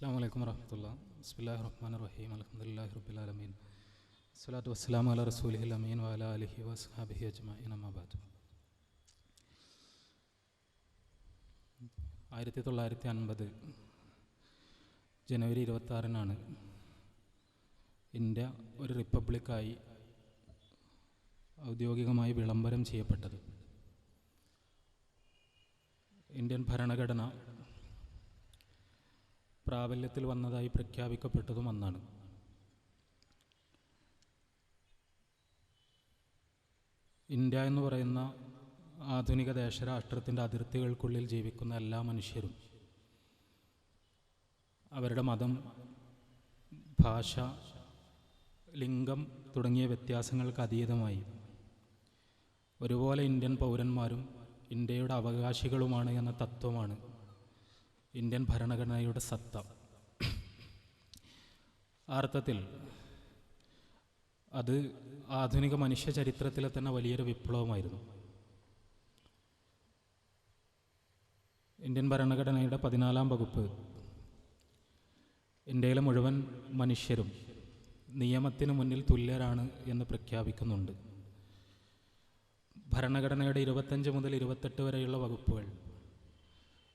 അസ്സലാമു അലൈക്കും വറഹ്മത്തുള്ളാഹി. ബിസ്മില്ലാഹിർ റഹ്മാനിർ റഹീം. അൽഹംദുലില്ലാഹി റബ്ബിൽ ആലമീൻ. സ്വലാത്തു വസ്സലാമു അലാ റസൂലിഹിൽ അമീൻ വഅലാ ആലിഹി വസ്ഹബിഹി അജ്മഈൻ. അമ്മാ ബഅദ്. 1950 ജനുവരി 26-നാണ് ഇന്ത്യ ഒരു റിപ്പബ്ലിക്കായി ഔദ്യോഗികമായി വിളംബരം ചെയ്യപ്പെട്ടത്. ഇന്ത്യൻ ഭരണഘടന പ്രാബല്യത്തിൽ വന്നതായി പ്രഖ്യാപിക്കപ്പെട്ടതും അന്നാണ്. ഇന്ത്യ എന്ന് പറയുന്ന ആധുനിക ദേശരാഷ്ട്രത്തിൻ്റെ അതിർത്തികൾക്കുള്ളിൽ ജീവിക്കുന്ന എല്ലാ മനുഷ്യരും അവരുടെ മതം, ഭാഷ, ലിംഗം തുടങ്ങിയ വ്യത്യാസങ്ങൾക്ക് അതീതമായി ഒരുപോലെ ഇന്ത്യൻ പൗരന്മാരും ഇന്ത്യയുടെ അവകാശികളുമാണ് എന്ന തത്വമാണ് ഇന്ത്യൻ ഭരണഘടനയുടെ സത്ത. ആ അർത്ഥത്തിൽ അത് ആധുനിക മനുഷ്യ ചരിത്രത്തിലെ തന്നെ വലിയൊരു വിപ്ലവമായിരുന്നു. ഇന്ത്യൻ ഭരണഘടനയുടെ 14-ാം വകുപ്പ് ഇന്ത്യയിലെ മുഴുവൻ മനുഷ്യരും നിയമത്തിന് മുന്നിൽ തുല്യരാണ് എന്ന് പ്രഖ്യാപിക്കുന്നുണ്ട്. ഭരണഘടനയുടെ 25 മുതൽ 28 വരെയുള്ള വകുപ്പുകൾ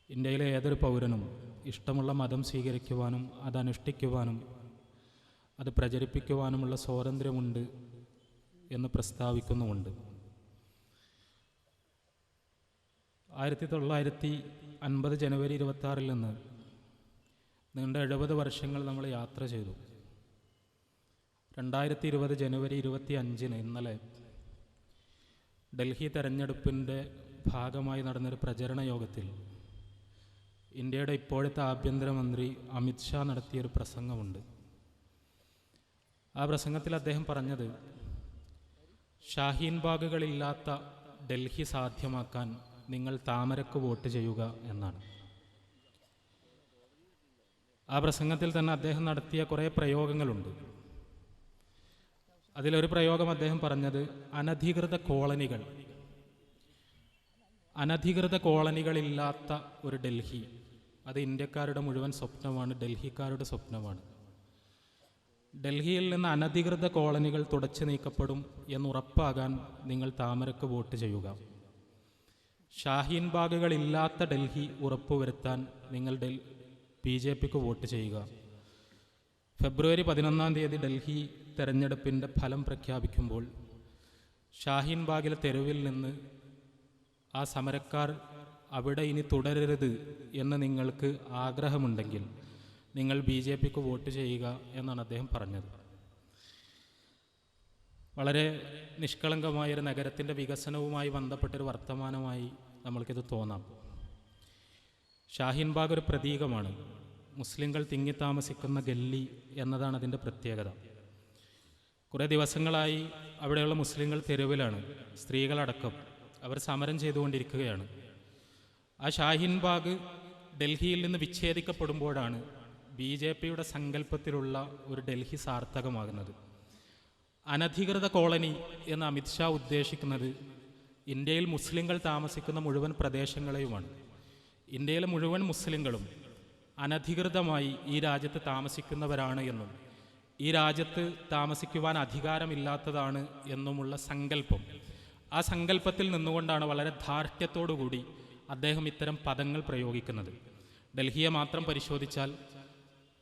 ഇന്ത്യയിലെ ഏതൊരു പൗരനും ഇഷ്ടമുള്ള മതം സ്വീകരിക്കുവാനും അതനുഷ്ഠിക്കുവാനും അത് പ്രചരിപ്പിക്കുവാനുമുള്ള സ്വാതന്ത്ര്യമുണ്ട് എന്ന് പ്രസ്താവിക്കുന്നുമുണ്ട്. 1950 ജനുവരി 26-ൽ നിന്ന് നീണ്ട 70 വർഷങ്ങൾ നമ്മൾ യാത്ര ചെയ്തു. 2020 ജനുവരി 25-ന് ഇന്നലെ ഡൽഹി തെരഞ്ഞെടുപ്പിൻ്റെ ഭാഗമായി നടന്നൊരു പ്രചരണ യോഗത്തിൽ ഇന്ത്യയുടെ ഇപ്പോഴത്തെ ആഭ്യന്തരമന്ത്രി അമിത് ഷാ നടത്തിയൊരു പ്രസംഗമുണ്ട്. ആ പ്രസംഗത്തിൽ അദ്ദേഹം പറഞ്ഞത് ഷാഹീൻ ബാഗുകളില്ലാത്ത ഡൽഹി സാധ്യമാക്കാൻ നിങ്ങൾ താമരക്ക് വോട്ട് ചെയ്യുക എന്നാണ്. ആ പ്രസംഗത്തിൽ തന്നെ അദ്ദേഹം നടത്തിയ കുറേ പ്രയോഗങ്ങളുണ്ട്. അതിലൊരു പ്രയോഗം അദ്ദേഹം പറഞ്ഞത് അനധികൃത കോളനികളില്ലാത്ത ഒരു ഡൽഹി, അത് ഇന്ത്യക്കാരുടെ മുഴുവൻ സ്വപ്നമാണ്, ഡൽഹിക്കാരുടെ സ്വപ്നമാണ്. ഡൽഹിയിൽ നിന്ന് അനധികൃത കോളനികൾ തുടച്ചു നീക്കപ്പെടും എന്നുറപ്പാകാൻ നിങ്ങൾ താമരക്ക് വോട്ട് ചെയ്യുക. ഷാഹീൻ ബാഗുകളില്ലാത്ത ഡൽഹി ഉറപ്പുവരുത്താൻ നിങ്ങൾ BJPക്ക് വോട്ട് ചെയ്യുക. ഫെബ്രുവരി 11-ാം തീയതി ഡൽഹി തെരഞ്ഞെടുപ്പിൻ്റെ ഫലം പ്രഖ്യാപിക്കുമ്പോൾ ഷാഹീൻ ബാഗിലെ തെരുവിൽ നിന്ന് ആ സമരക്കാർ അവിടെ ഇനി തുടരരുത് എന്ന് നിങ്ങൾക്ക് ആഗ്രഹമുണ്ടെങ്കിൽ നിങ്ങൾ BJPക്ക് വോട്ട് ചെയ്യുക എന്നാണ് അദ്ദേഹം പറഞ്ഞത്. വളരെ നിഷ്കളങ്കമായൊരു നഗരത്തിൻ്റെ വികസനവുമായി ബന്ധപ്പെട്ടൊരു വർത്തമാനമായി നമ്മൾക്കിത് തോന്നാം. ഷാഹീൻ ബാഗ് ഒരു പ്രതീകമാണ്. മുസ്ലിങ്ങൾ തിങ്ങിത്താമസിക്കുന്ന ഗല്ലി എന്നതാണ് അതിൻ്റെ പ്രത്യേകത. കുറേ ദിവസങ്ങളായി അവിടെയുള്ള മുസ്ലിങ്ങൾ തെരുവിലാണ്, സ്ത്രീകളടക്കം അവർ സമരം ചെയ്തുകൊണ്ടിരിക്കുകയാണ്. ആ ഷാഹീൻ ബാഗ് ഡൽഹിയിൽ നിന്ന് വിച്ഛേദിക്കപ്പെടുമ്പോഴാണ് BJPയുടെ സങ്കല്പത്തിലുള്ള ഒരു ഡൽഹി സാർത്ഥകമാകുന്നത്. അനധികൃത കോളനി എന്ന് അമിത് ഷാ ഉദ്ദേശിക്കുന്നത് ഇന്ത്യയിൽ മുസ്ലിങ്ങൾ താമസിക്കുന്ന മുഴുവൻ പ്രദേശങ്ങളെയുമാണ്. ഇന്ത്യയിലെ മുഴുവൻ മുസ്ലിങ്ങളും അനധികൃതമായി ഈ രാജ്യത്ത് താമസിക്കുന്നവരാണ് എന്നും ഈ രാജ്യത്ത് താമസിക്കുവാൻ അധികാരമില്ലാത്തതാണ് എന്നുമുള്ള സങ്കല്പം, ആ സങ്കല്പത്തിൽ നിന്നുകൊണ്ടാണ് വളരെ ധാർഷ്ട്യത്തോടുകൂടി അദ്ദേഹം ഇത്തരം പദങ്ങൾ പ്രയോഗിക്കുന്നത്. ഡൽഹിയെ മാത്രം പരിശോധിച്ചാൽ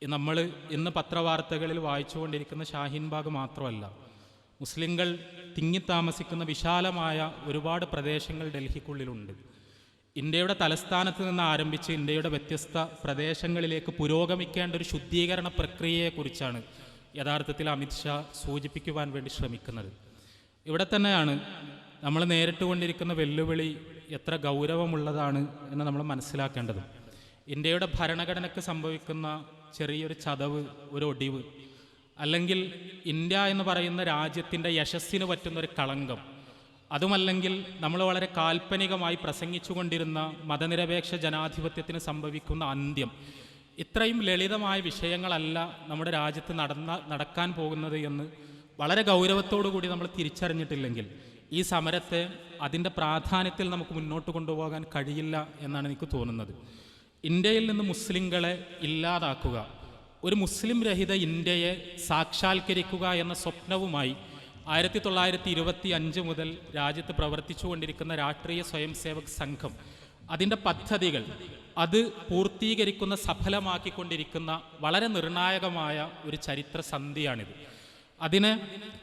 നമ്മൾ ഇന്ന് പത്രവാർത്തകളിൽ വായിച്ചുകൊണ്ടിരിക്കുന്ന ഷാഹീൻ ബാഗ് മാത്രമല്ല, മുസ്ലിങ്ങൾ തിങ്ങിത്താമസിക്കുന്ന വിശാലമായ ഒരുപാട് പ്രദേശങ്ങൾ ഡൽഹിക്കുള്ളിലുണ്ട്. ഇന്ത്യയുടെ തലസ്ഥാനത്ത് നിന്ന് ആരംഭിച്ച് ഇന്ത്യയുടെ വ്യത്യസ്ത പ്രദേശങ്ങളിലേക്ക് പുരോഗമിക്കേണ്ട ഒരു ശുദ്ധീകരണ പ്രക്രിയയെക്കുറിച്ചാണ് യഥാർത്ഥത്തിൽ അമിത് ഷാ സൂചിപ്പിക്കുവാൻ വേണ്ടി ശ്രമിക്കുന്നത്. ഇവിടെ തന്നെയാണ് നമ്മൾ നേരിട്ടുകൊണ്ടിരിക്കുന്ന വെല്ലുവിളി എത്ര ഗൗരവമുള്ളതാണ് എന്ന് നമ്മൾ മനസ്സിലാക്കേണ്ടത്. ഇന്ത്യയുടെ ഭരണഘടനയ്ക്ക് സംഭവിക്കുന്ന ചെറിയൊരു ചതവ്, ഒരു ഒടിവ്, അല്ലെങ്കിൽ ഇന്ത്യ എന്ന് പറയുന്ന രാജ്യത്തിൻ്റെ യശസ്സിന് പറ്റുന്നൊരു കളങ്കം, അതുമല്ലെങ്കിൽ നമ്മൾ വളരെ കാൽപ്പനികമായി പ്രസംഗിച്ചുകൊണ്ടിരുന്ന മതനിരപേക്ഷ ജനാധിപത്യത്തിന് സംഭവിക്കുന്ന അന്ത്യം, ഇത്രയും ലളിതമായ വിഷയങ്ങളല്ല നമ്മുടെ രാജ്യത്ത് നടക്കാൻ പോകുന്നത് എന്ന് വളരെ ഗൗരവത്തോടു കൂടി നമ്മൾ തിരിച്ചറിഞ്ഞിട്ടില്ലെങ്കിൽ ഈ സമരത്തെ അതിൻ്റെ പ്രാധാന്യത്തിൽ നമുക്ക് മുന്നോട്ട് കൊണ്ടുപോകാൻ കഴിയില്ല എന്നാണ് എനിക്ക് തോന്നുന്നത്. ഇന്ത്യയിൽ നിന്ന് മുസ്ലിങ്ങളെ ഇല്ലാതാക്കുക, ഒരു മുസ്ലിം രഹിത ഇന്ത്യയെ സാക്ഷാത്കരിക്കുക എന്ന സ്വപ്നവുമായി 1925 മുതൽ രാജ്യത്ത് പ്രവർത്തിച്ചുകൊണ്ടിരിക്കുന്ന രാഷ്ട്രീയ സ്വയംസേവക് സംഘം അതിൻ്റെ പദ്ധതികൾ അത് പൂർത്തീകരിക്കുന്ന സഫലമാക്കിക്കൊണ്ടിരിക്കുന്ന വളരെ നിർണായകമായ ഒരു ചരിത്ര സന്ധിയാണിത്.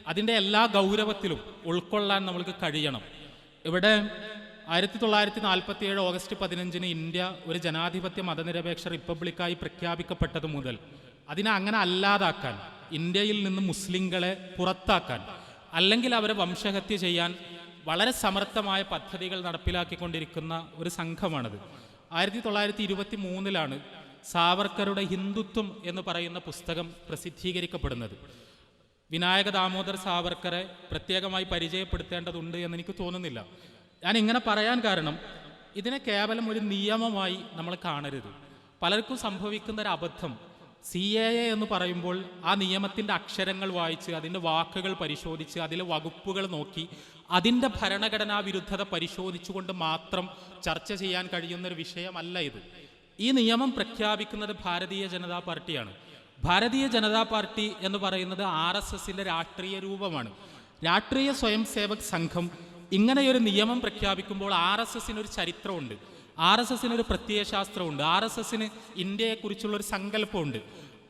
അതിൻ്റെ എല്ലാ ഗൗരവത്തിലും ഉൾക്കൊള്ളാൻ നമ്മൾക്ക് കഴിയണം. ഇവിടെ 1947 ഓഗസ്റ്റ് 15 ഇന്ത്യ ഒരു ജനാധിപത്യ മതനിരപേക്ഷ റിപ്പബ്ലിക്കായി പ്രഖ്യാപിക്കപ്പെട്ടത് മുതൽ അതിനെ അങ്ങനെ അല്ലാതാക്കാൻ, ഇന്ത്യയിൽ നിന്ന് മുസ്ലിങ്ങളെ പുറത്താക്കാൻ, അല്ലെങ്കിൽ അവരെ വംശഹത്യ ചെയ്യാൻ വളരെ സമർത്ഥമായ പദ്ധതികൾ നടപ്പിലാക്കിക്കൊണ്ടിരിക്കുന്ന ഒരു സംഘമാണത്. 1923 സാവർക്കറുടെ ഹിന്ദുത്വം എന്ന് പറയുന്ന പുസ്തകം പ്രസിദ്ധീകരിക്കപ്പെടുന്നത്. വിനായക ദാമോദർ സാവർക്കറെ പ്രത്യേകമായി പരിചയപ്പെടുത്തേണ്ടതുണ്ട് എന്നെനിക്ക് തോന്നുന്നില്ല. ഞാൻ ഇങ്ങനെ പറയാൻ കാരണം, ഇതിനെ കേവലം ഒരു നിയമമായി നമ്മൾ കാണരുത്. പലർക്കും സംഭവിക്കുന്ന ഒരു അബദ്ധം, CAA എന്ന് പറയുമ്പോൾ ആ നിയമത്തിൻ്റെ അക്ഷരങ്ങൾ വായിച്ച് അതിൻ്റെ വാക്കുകൾ പരിശോധിച്ച് അതിലെ വകുപ്പുകൾ നോക്കി അതിൻ്റെ ഭരണഘടനാ വിരുദ്ധത പരിശോധിച്ചുകൊണ്ട് മാത്രം ചർച്ച ചെയ്യാൻ കഴിയുന്നൊരു വിഷയമല്ല ഇത്. ഈ നിയമം പ്രഖ്യാപിക്കുന്നത് ഭാരതീയ ജനതാ പാർട്ടിയാണ്. ഭാരതീയ ജനതാ പാർട്ടി എന്ന് പറയുന്നത് RSSൻ്റെ രാഷ്ട്രീയ രൂപമാണ്. രാഷ്ട്രീയ സ്വയം സേവക് സംഘം ഇങ്ങനെയൊരു നിയമം പ്രഖ്യാപിക്കുമ്പോൾ RSSനൊരു ചരിത്രമുണ്ട്, RSSനൊരു പ്രത്യയശാസ്ത്രമുണ്ട്, RSSന് ഇന്ത്യയെക്കുറിച്ചുള്ളൊരു സങ്കല്പമുണ്ട്.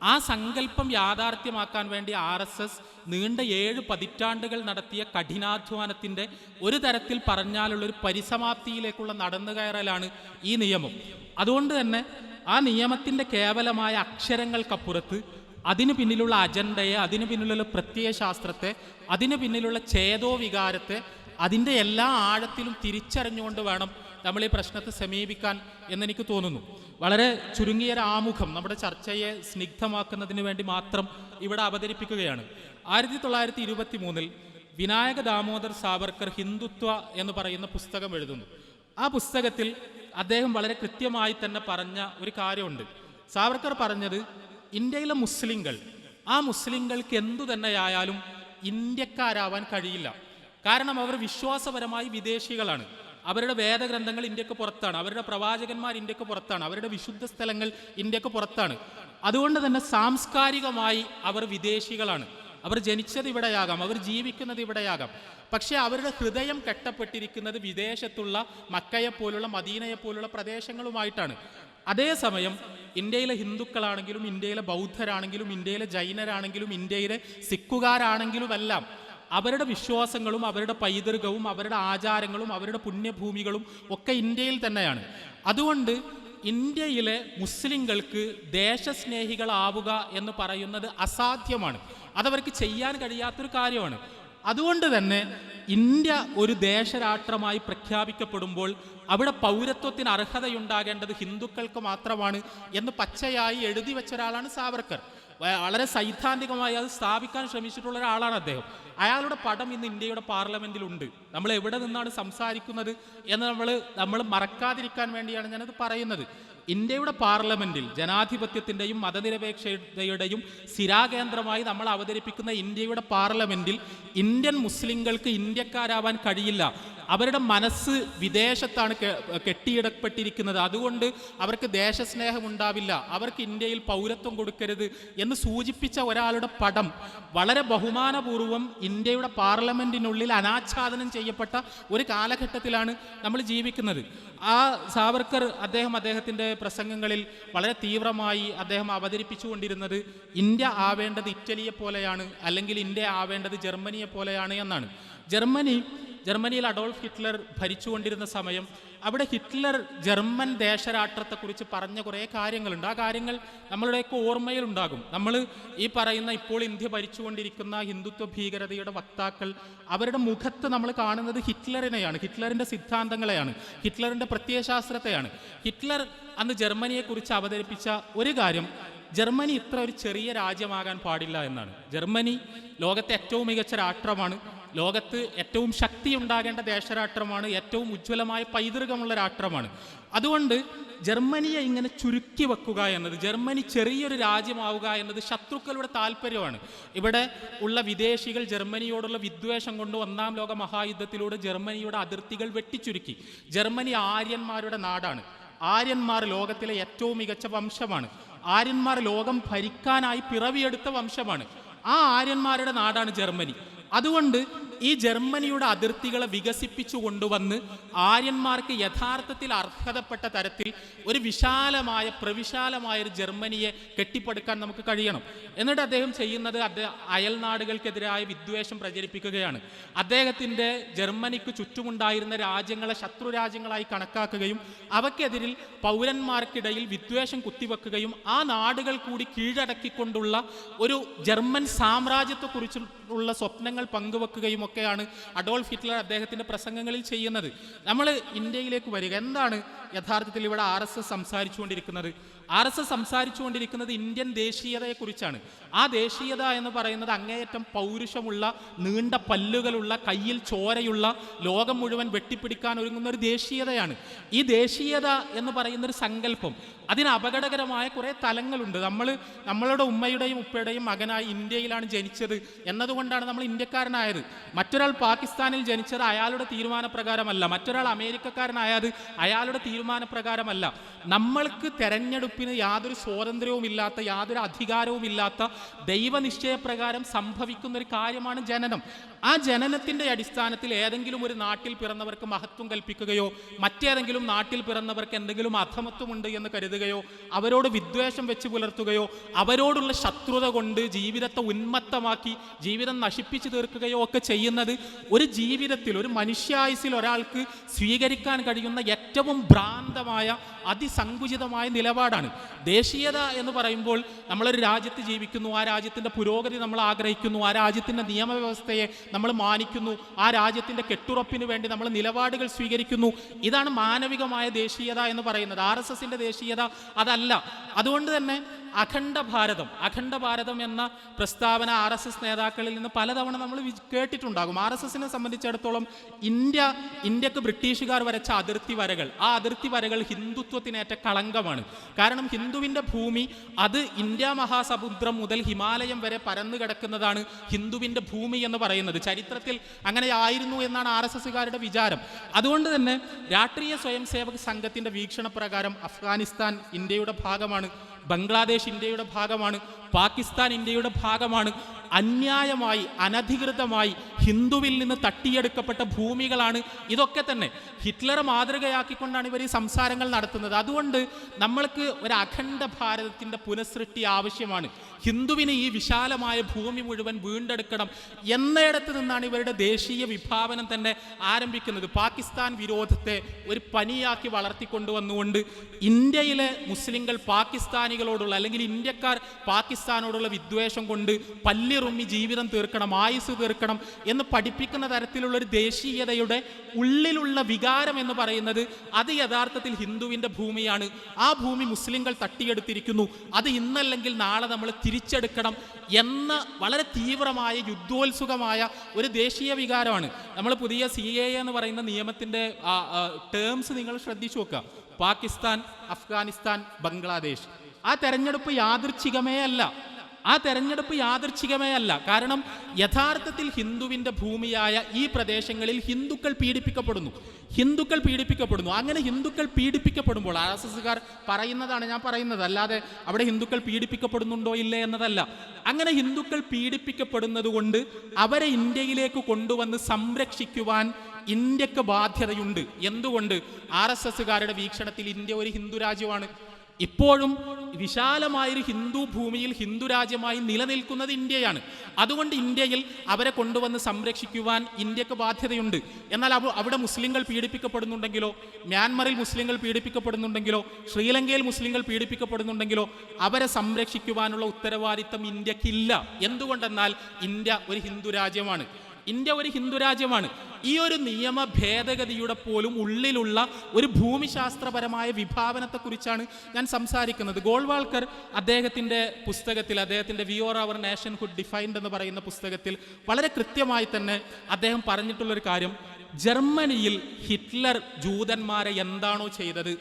ആ സങ്കല്പം യാഥാർത്ഥ്യമാക്കാൻ വേണ്ടി RSS നീണ്ട 7 പതിറ്റാണ്ടുകൾ നടത്തിയ കഠിനാധ്വാനത്തിൻ്റെ ഒരു തരത്തിൽ പറഞ്ഞാലുള്ളൊരു പരിസമാപ്തിയിലേക്കുള്ള നടന്നുകയറലാണ് ഈ നിയമം. അതുകൊണ്ട് തന്നെ ആ നിയമത്തിൻ്റെ കേവലമായ അക്ഷരങ്ങൾക്കപ്പുറത്ത് അതിന് പിന്നിലുള്ള അജണ്ടയെ, അതിന് പിന്നിലുള്ള പ്രത്യയശാസ്ത്രത്തെ, അതിന് പിന്നിലുള്ള ചേതോവികാരത്തെ അതിൻ്റെ എല്ലാ ആഴത്തിലും തിരിച്ചറിഞ്ഞുകൊണ്ട് വേണം നമ്മൾ ഈ പ്രശ്നത്തെ സമീപിക്കാൻ എന്നെനിക്ക് തോന്നുന്നു. വളരെ ചുരുങ്ങിയൊരു ആമുഖം നമ്മുടെ ചർച്ചയെ സ്നിഗ്ധമാക്കുന്നതിന് വേണ്ടി മാത്രം ഇവിടെ അവതരിപ്പിക്കുകയാണ്. 1923 വിനായക ദാമോദർ സാവർക്കർ ഹിന്ദുത്വ എന്ന് പറയുന്ന പുസ്തകം എഴുതുന്നു. ആ പുസ്തകത്തിൽ അദ്ദേഹം വളരെ കൃത്യമായി തന്നെ പറഞ്ഞ ഒരു കാര്യമുണ്ട്. സാവർക്കർ പറഞ്ഞത്, ഇന്ത്യയിലെ മുസ്ലിങ്ങൾ, ആ മുസ്ലിങ്ങൾക്ക് എന്തു തന്നെയായാലും ഇന്ത്യക്കാരാവാൻ കഴിയില്ല. കാരണം അവർ വിശ്വാസപരമായി വിദേശികളാണ്. അവരുടെ വേദഗ്രന്ഥങ്ങൾ ഇന്ത്യക്ക് പുറത്താണ്, അവരുടെ പ്രവാചകന്മാർ ഇന്ത്യക്ക് പുറത്താണ്, അവരുടെ വിശുദ്ധ സ്ഥലങ്ങൾ ഇന്ത്യക്ക് പുറത്താണ്. അതുകൊണ്ട് തന്നെ സാംസ്കാരികമായി അവർ വിദേശികളാണ്. അവർ ജനിച്ചത് ഇവിടെയാകാം, അവർ ജീവിക്കുന്നത് ഇവിടെയാകാം, പക്ഷേ അവരുടെ ഹൃദയം കെട്ടപ്പെട്ടിരിക്കുന്നത് വിദേശത്തുള്ള മക്കയെപ്പോലുള്ള മദീനയെപ്പോലുള്ള പ്രദേശങ്ങളുമായിട്ടാണ്. അതേസമയം ഇന്ത്യയിലെ ഹിന്ദുക്കളാണെങ്കിലും ഇന്ത്യയിലെ ബൗദ്ധരാണെങ്കിലും ഇന്ത്യയിലെ ജൈനരാണെങ്കിലും ഇന്ത്യയിലെ സിഖുകാരാണെങ്കിലും എല്ലാം അവരുടെ വിശ്വാസങ്ങളും അവരുടെ പൈതൃകവും അവരുടെ ആചാരങ്ങളും അവരുടെ പുണ്യഭൂമികളും ഒക്കെ ഇന്ത്യയിൽ തന്നെയാണ്. അതുകൊണ്ട് ഇന്ത്യയിലെ മുസ്ലിങ്ങൾക്ക് ദേശസ്നേഹികളാവുക എന്ന് പറയുന്നത് അസാധ്യമാണ്, അതവർക്ക് ചെയ്യാൻ കഴിയാത്തൊരു കാര്യമാണ്. അതുകൊണ്ട് തന്നെ ഇന്ത്യ ഒരു ദേശരാഷ്ട്രമായി പ്രഖ്യാപിക്കപ്പെടുമ്പോൾ അവിടെ പൗരത്വത്തിന് അർഹതയുണ്ടാകേണ്ടത് ഹിന്ദുക്കൾക്ക് മാത്രമാണ് എന്ന് പച്ചയായി എഴുതി വെച്ച ഒരാളാണ് സാവർക്കർ. വളരെ സൈദ്ധാന്തികമായി അത് സ്ഥാപിക്കാൻ ശ്രമിച്ചിട്ടുള്ള ഒരാളാണ് അദ്ദേഹം. അയാളുടെ പടം ഇന്ന് ഇന്ത്യയുടെ പാർലമെന്റിലുണ്ട്. നമ്മൾ എവിടെ നിന്നാണ് സംസാരിക്കുന്നത് എന്ന് നമ്മൾ മറക്കാതിരിക്കാൻ വേണ്ടിയാണ് ഞാനത് പറയുന്നത്. ഇന്ത്യയുടെ പാർലമെന്റിൽ ജനാധിപത്യത്തിൻ്റെയും മതനിരപേക്ഷതയുടെയും സ്ഥിരാകേന്ദ്രമായി നമ്മൾ അവതരിപ്പിക്കുന്ന ഇന്ത്യയുടെ പാർലമെന്റിൽ ഇന്ത്യൻ മുസ്ലിങ്ങൾക്ക് ഇന്ത്യക്കാരാവാൻ കഴിയില്ല. അവരുടെ മനസ്സ് വിദേശത്താണ് കെട്ടിയിടപ്പെട്ടിരിക്കുന്നത്. അതുകൊണ്ട് അവർക്ക് ദേശസ്നേഹം ഉണ്ടാവില്ല, അവർക്ക് ഇന്ത്യയിൽ പൗരത്വം കൊടുക്കരുത് എന്ന് സൂചിപ്പിച്ച ഒരാളുടെ പടം വളരെ ബഹുമാനപൂർവ്വം ഇന്ത്യയുടെ പാർലമെന്റിനുള്ളിൽ അനാച്ഛാദനം ചെയ്യപ്പെട്ട ഒരു കാലഘട്ടത്തിലാണ് നമ്മൾ ജീവിക്കുന്നത്. ആ സാവർക്കർ അദ്ദേഹത്തിൻ്റെ പ്രസംഗങ്ങളിൽ വളരെ തീവ്രമായി അദ്ദേഹം അവതരിപ്പിച്ചുകൊണ്ടിരുന്നത് ഇന്ത്യ ആവേണ്ടത് ഇറ്റലിയെ പോലെയാണ്, അല്ലെങ്കിൽ ഇന്ത്യ ആവേണ്ടത് ജർമ്മനിയെ പോലെയാണ് എന്നാണ്. ജർമ്മനിയിൽ അഡോൾഫ് ഹിറ്റ്ലർ ഭരിച്ചുകൊണ്ടിരുന്ന സമയം അവിടെ ഹിറ്റ്ലർ ജർമ്മൻ ദേശരാഷ്ട്രത്തെക്കുറിച്ച് പറഞ്ഞ കുറേ കാര്യങ്ങളുണ്ട്. ആ കാര്യങ്ങൾ നമ്മളുടെയൊക്കെ ഓർമ്മയിലുണ്ടാകും. നമ്മൾ ഈ പറയുന്ന ഇപ്പോൾ ഇന്ത്യ ഭരിച്ചുകൊണ്ടിരിക്കുന്ന ഹിന്ദുത്വ ഭീകരതയുടെ വക്താക്കൾ അവരുടെ മുഖത്ത് നമ്മൾ കാണുന്നത് ഹിറ്റ്ലറിനെയാണ്, ഹിറ്റ്ലറിൻ്റെ സിദ്ധാന്തങ്ങളെയാണ്, ഹിറ്റ്ലറിൻ്റെ പ്രത്യയശാസ്ത്രത്തെയാണ്. ഹിറ്റ്ലർ അന്ന് ജർമ്മനിയെക്കുറിച്ച് അവതരിപ്പിച്ച ഒരു കാര്യം, ജർമ്മനി ഇത്ര ഒരു ചെറിയ രാജ്യമാകാൻ പാടില്ല എന്നാണ്. ജർമ്മനി ലോകത്തെ ഏറ്റവും മികച്ച രാഷ്ട്രമാണ്, ലോകത്ത് ഏറ്റവും ശക്തി ഉണ്ടാകേണ്ട ദേശരാഷ്ട്രമാണ്, ഏറ്റവും ഉജ്ജ്വലമായ പൈതൃകമുള്ള രാഷ്ട്രമാണ്. അതുകൊണ്ട് ജർമ്മനിയെ ഇങ്ങനെ ചുരുക്കി വെക്കുക എന്നത്, ജർമ്മനി ചെറിയൊരു രാജ്യമാവുക എന്നത് ശത്രുക്കളുടെ താല്പര്യമാണ്. ഇവിടെ ഉള്ള വിദേശികൾ ജർമ്മനിയോടുള്ള വിദ്വേഷം കൊണ്ട് 1-ാം ലോക മഹായുദ്ധത്തിലൂടെ ജർമ്മനിയുടെ അതിർത്തികൾ വെട്ടിച്ചുരുക്കി. ജർമ്മനി ആര്യന്മാരുടെ നാടാണ്. ആര്യന്മാർ ലോകത്തിലെ ഏറ്റവും മികച്ച വംശമാണ്. ആര്യന്മാർ ലോകം ഭരിക്കാനായി പിറവിയെടുത്ത വംശമാണ്. ആ ആര്യന്മാരുടെ നാടാണ് ജർമ്മനി. അതുകൊണ്ട് ഈ ജർമ്മനിയുടെ അതിർത്തികളെ വികസിപ്പിച്ചു കൊണ്ടുവന്ന് ആര്യന്മാർക്ക് യഥാർത്ഥത്തിൽ അർഹതപ്പെട്ട തരത്തിൽ ഒരു പ്രവിശാലമായ ഒരു ജർമ്മനിയെ കെട്ടിപ്പടുക്കാൻ നമുക്ക് കഴിയണം. എന്നിട്ട് അദ്ദേഹം ചെയ്യുന്നത് അയൽനാടുകൾക്കെതിരായ വിദ്വേഷം പ്രചരിപ്പിക്കുകയാണ്. അദ്ദേഹത്തിൻ്റെ ജർമ്മനിക്ക് ചുറ്റുമുണ്ടായിരുന്ന രാജ്യങ്ങളെ ശത്രു രാജ്യങ്ങളായി കണക്കാക്കുകയും അവയ്ക്കെതിരിൽ പൗരന്മാർക്കിടയിൽ വിദ്വേഷം കുത്തിവെക്കുകയും ആ നാടുകൾ കൂടി കീഴടക്കിക്കൊണ്ടുള്ള ഒരു ജർമ്മൻ സാമ്രാജ്യത്തെക്കുറിച്ചുള്ള സ്വപ്നങ്ങൾ പങ്കുവെക്കുകയും ഒക്കെയാണ് അഡോൾഫ് ഹിറ്റ്ലർ അദ്ദേഹത്തിൻ്റെ പ്രസംഗങ്ങളിൽ ചെയ്യുന്നത്. നമ്മൾ ഇന്ത്യയിലേക്ക് വരിക. എന്താണ് യഥാർത്ഥത്തിൽ ഇവിടെ RSS സംസാരിച്ചുകൊണ്ടിരിക്കുന്നത്? RSS സംസാരിച്ചുകൊണ്ടിരിക്കുന്നത് ഇന്ത്യൻ ദേശീയതയെക്കുറിച്ചാണ്. ആ ദേശീയത എന്ന് പറയുന്നത് അങ്ങേയറ്റം പൗരുഷമുള്ള, നീണ്ട പല്ലുകളുള്ള, കയ്യിൽ ചോരയുള്ള, ലോകം മുഴുവൻ വെട്ടിപ്പിടിക്കാൻ ഒരുങ്ങുന്ന ഒരു ദേശീയതയാണ്. ഈ ദേശീയത എന്ന് പറയുന്നൊരു സങ്കല്പം, അതിന് അപകടകരമായ കുറേ തലങ്ങളുണ്ട്. നമ്മളുടെ ഉമ്മയുടെയും ഉപ്പയുടെയും മകനായി ഇന്ത്യയിലാണ് ജനിച്ചത് എന്നതുകൊണ്ടാണ് നമ്മൾ ഇന്ത്യക്കാരനായത്. മറ്റൊരാൾ പാകിസ്ഥാനിൽ ജനിച്ചത് അയാളുടെ തീരുമാനപ്രകാരമല്ല, മറ്റൊരാൾ അമേരിക്കക്കാരനായത് അയാളുടെ തീരുമാനപ്രകാരമല്ല. നമ്മൾക്ക് തെരഞ്ഞെടുപ്പിന് യാതൊരു സ്വാതന്ത്ര്യവും ഇല്ലാത്ത, യാതൊരു അധികാരവും ഇല്ലാത്ത, ദൈവനിശ്ചയപ്രകാരം സംഭവിക്കുന്ന ഒരു കാര്യമാണ് ജനനം. ആ ജനനത്തിൻ്റെ അടിസ്ഥാനത്തിൽ ഏതെങ്കിലും ഒരു നാട്ടിൽ പിറന്നവർക്ക് മഹത്വം കൽപ്പിക്കുകയോ മറ്റേതെങ്കിലും നാട്ടിൽ പിറന്നവർക്ക് എന്തെങ്കിലും അധമത്വമുണ്ട് എന്ന് കരുതുകയോ അവരോട് വിദ്വേഷം വെച്ച് പുലർത്തുകയോ അവരോടുള്ള ശത്രുത കൊണ്ട് ജീവിതത്തെ ഉന്മത്തമാക്കി ജീവിതം നശിപ്പിച്ചു തീർക്കുകയോ ഒക്കെ ചെയ്യുന്നത് ഒരു ജീവിതത്തിൽ, ഒരു മനുഷ്യായുസിൽ ഒരാൾക്ക് സ്വീകരിക്കാൻ കഴിയുന്ന ഏറ്റവും ഭ്രാന്തമായ, അതിസങ്കുചിതമായ നിലപാടാണ്. ദേശീയത എന്ന് പറയുമ്പോൾ നമ്മളൊരു രാജ്യത്ത് ജീവിക്കുന്നു, ആ രാജ്യത്തിൻ്റെ പുരോഗതി നമ്മൾ ആഗ്രഹിക്കുന്നു, ആ രാജ്യത്തിൻ്റെ നിയമവ്യവസ്ഥയെ നമ്മൾ മാനിക്കുന്നു, ആ രാജ്യത്തിൻ്റെ കെട്ടുറപ്പിന് വേണ്ടി നമ്മൾ നിലപാടുകൾ സ്വീകരിക്കുന്നു. ഇതാണ് മാനവികമായ ദേശീയത എന്ന് പറയുന്നത്. RSSന്റെ ദേശീയത അതല്ല. അതുകൊണ്ട് തന്നെ അഖണ്ഡ ഭാരതം എന്ന പ്രസ്താവന RSS നേതാക്കളിൽ നിന്ന് പലതവണ നമ്മൾ കേട്ടിട്ടുണ്ടാകും. RSSനെ സംബന്ധിച്ചിടത്തോളം ഇന്ത്യക്ക് ബ്രിട്ടീഷുകാർ വരച്ച അതിർത്തി വരകൾ, ആ അതിർത്തി വരകൾ ഹിന്ദുത്വത്തിനേറ്റ കളങ്കമാണ്. കാരണം ഹിന്ദുവിൻ്റെ ഭൂമി അത് ഇന്ത്യ മഹാസമുദ്രം മുതൽ ഹിമാലയം വരെ പരന്നു കിടക്കുന്നതാണ് ഹിന്ദുവിൻ്റെ ഭൂമി എന്ന് പറയുന്നത്. ചരിത്രത്തിൽ അങ്ങനെ ആയിരുന്നു എന്നാണ് RSSകാരുടെ വിചാരം. അതുകൊണ്ട് തന്നെ രാഷ്ട്രീയ സ്വയം സേവക സംഘത്തിൻ്റെ വീക്ഷണപ്രകാരം അഫ്ഗാനിസ്ഥാൻ ഇന്ത്യയുടെ ഭാഗമാണ്, ബംഗ്ലാദേശ് ഇന്ത്യയുടെ ഭാഗമാണ്, പാകിസ്ഥാൻ ഇന്ത്യയുടെ ഭാഗമാണ്. അന്യായമായി, അനധികൃതമായി ഹിന്ദുവിൽ നിന്ന് തട്ടിയെടുക്കപ്പെട്ട ഭൂമികളാണ് ഇതൊക്കെ തന്നെ. ഹിറ്റ്ലറെ മാതൃകയാക്കിക്കൊണ്ടാണ് ഇവർ ഈ സംസാരങ്ങൾ നടത്തുന്നത്. അതുകൊണ്ട് നമ്മൾക്ക് ഒരു അഖണ്ഡ ഭാരതത്തിൻ്റെ പുനഃസൃഷ്ടി ആവശ്യമാണ്. ഹിന്ദുവിന് ഈ വിശാലമായ ഭൂമി മുഴുവൻ വീണ്ടെടുക്കണം എന്നിടത്ത് നിന്നാണ് ഇവരുടെ ദേശീയ വിഭാവനം തന്നെ ആരംഭിക്കുന്നത്. പാകിസ്ഥാൻ വിരോധത്തെ ഒരു പനിയാക്കി വളർത്തിക്കൊണ്ടുവന്നുകൊണ്ട് ഇന്ത്യയിലെ മുസ്ലിങ്ങൾ പാകിസ്ഥാനികളോടുള്ള, അല്ലെങ്കിൽ ഇന്ത്യക്കാർ പാകിസ്ഥാനോടുള്ള വിദ്വേഷം കൊണ്ട് പല്ലിറുമ്മി ജീവിതം തീർക്കണം, ആയുസ് തീർക്കണം എന്ന് പഠിപ്പിക്കുന്ന തരത്തിലുള്ളൊരു ദേശീയതയുടെ ഉള്ളിലുള്ള വികാരം എന്ന് പറയുന്നത് അത് യഥാർത്ഥത്തിൽ ഹിന്ദുവിൻ്റെ ഭൂമിയാണ്. ആ ഭൂമി മുസ്ലിങ്ങൾ തട്ടിയെടുത്തിരിക്കുന്നു, അത് ഇന്നല്ലെങ്കിൽ നാളെ നമ്മൾ തിരിച്ചെടുക്കണം എന്ന വളരെ തീവ്രമായ, യുദ്ധോത്സുകമായ ഒരു ദേശീയ വികാരമാണ്. നമ്മൾ പുതിയ CAA എന്ന് പറയുന്ന നിയമത്തിൻ്റെ ടേംസ് നിങ്ങൾ ശ്രദ്ധിച്ചു നോക്കുക. പാകിസ്ഥാൻ, അഫ്ഗാനിസ്ഥാൻ, ബംഗ്ലാദേശ്. ആ തെരഞ്ഞെടുപ്പ് യാദൃച്ഛികമേ അല്ല. കാരണം യഥാർത്ഥത്തിൽ ഹിന്ദുവിൻ്റെ ഭൂമിയായ ഈ പ്രദേശങ്ങളിൽ ഹിന്ദുക്കൾ പീഡിപ്പിക്കപ്പെടുന്നു. അങ്ങനെ ഹിന്ദുക്കൾ പീഡിപ്പിക്കപ്പെടുമ്പോൾ RSSകാർ പറയുന്നതാണ് ഞാൻ പറയുന്നത്, അല്ലാതെ അവിടെ ഹിന്ദുക്കൾ പീഡിപ്പിക്കപ്പെടുന്നുണ്ടോ ഇല്ലേ എന്നതല്ല. അങ്ങനെ ഹിന്ദുക്കൾ പീഡിപ്പിക്കപ്പെടുന്നത് കൊണ്ട് അവരെ ഇന്ത്യയിലേക്ക് കൊണ്ടുവന്ന് സംരക്ഷിക്കുവാൻ ഇന്ത്യക്ക് ബാധ്യതയുണ്ട്. എന്തുകൊണ്ട്? RSSകാരുടെ വീക്ഷണത്തിൽ ഇന്ത്യ ഒരു ഹിന്ദു രാജ്യമാണ്. ഇപ്പോഴും വിശാലമായൊരു ഹിന്ദു ഭൂമിയിൽ ഹിന്ദു രാജ്യമായി നിലനിൽക്കുന്നത് ഇന്ത്യയാണ്. അതുകൊണ്ട് ഇന്ത്യയിൽ അവരെ കൊണ്ടുവന്ന് സംരക്ഷിക്കുവാൻ ഇന്ത്യക്ക് ബാധ്യതയുണ്ട്. എന്നാൽ അവിടെ മുസ്ലിങ്ങൾ പീഡിപ്പിക്കപ്പെടുന്നുണ്ടെങ്കിലോ, മ്യാൻമറിൽ മുസ്ലിങ്ങൾ പീഡിപ്പിക്കപ്പെടുന്നുണ്ടെങ്കിലോ, ശ്രീലങ്കയിൽ മുസ്ലിങ്ങൾ പീഡിപ്പിക്കപ്പെടുന്നുണ്ടെങ്കിലോ അവരെ സംരക്ഷിക്കുവാനുള്ള ഉത്തരവാദിത്തം ഇന്ത്യക്കില്ല. എന്തുകൊണ്ടെന്നാൽ ഇന്ത്യ ഒരു ഹിന്ദു രാജ്യമാണ്. ഈ ഒരു നിയമ ഭേദഗതിയുടെ പോലും ഉള്ളിലുള്ള ഒരു ഭൂമിശാസ്ത്രപരമായ വിഭാവനത്തെക്കുറിച്ചാണ് ഞാൻ സംസാരിക്കുന്നത്. ഗോൾവാൾക്കർ അദ്ദേഹത്തിൻ്റെ പുസ്തകത്തിൽ, അദ്ദേഹത്തിൻ്റെ we or our nationhood defined എന്ന് പറയുന്ന പുസ്തകത്തിൽ വളരെ കൃത്യമായി തന്നെ അദ്ദേഹം പറഞ്ഞിട്ടുള്ളൊരു കാര്യം, ജർമ്മനിയിൽ ഹിറ്റ്ലർ ജൂതന്മാരെ എന്താണോ ചെയ്തത്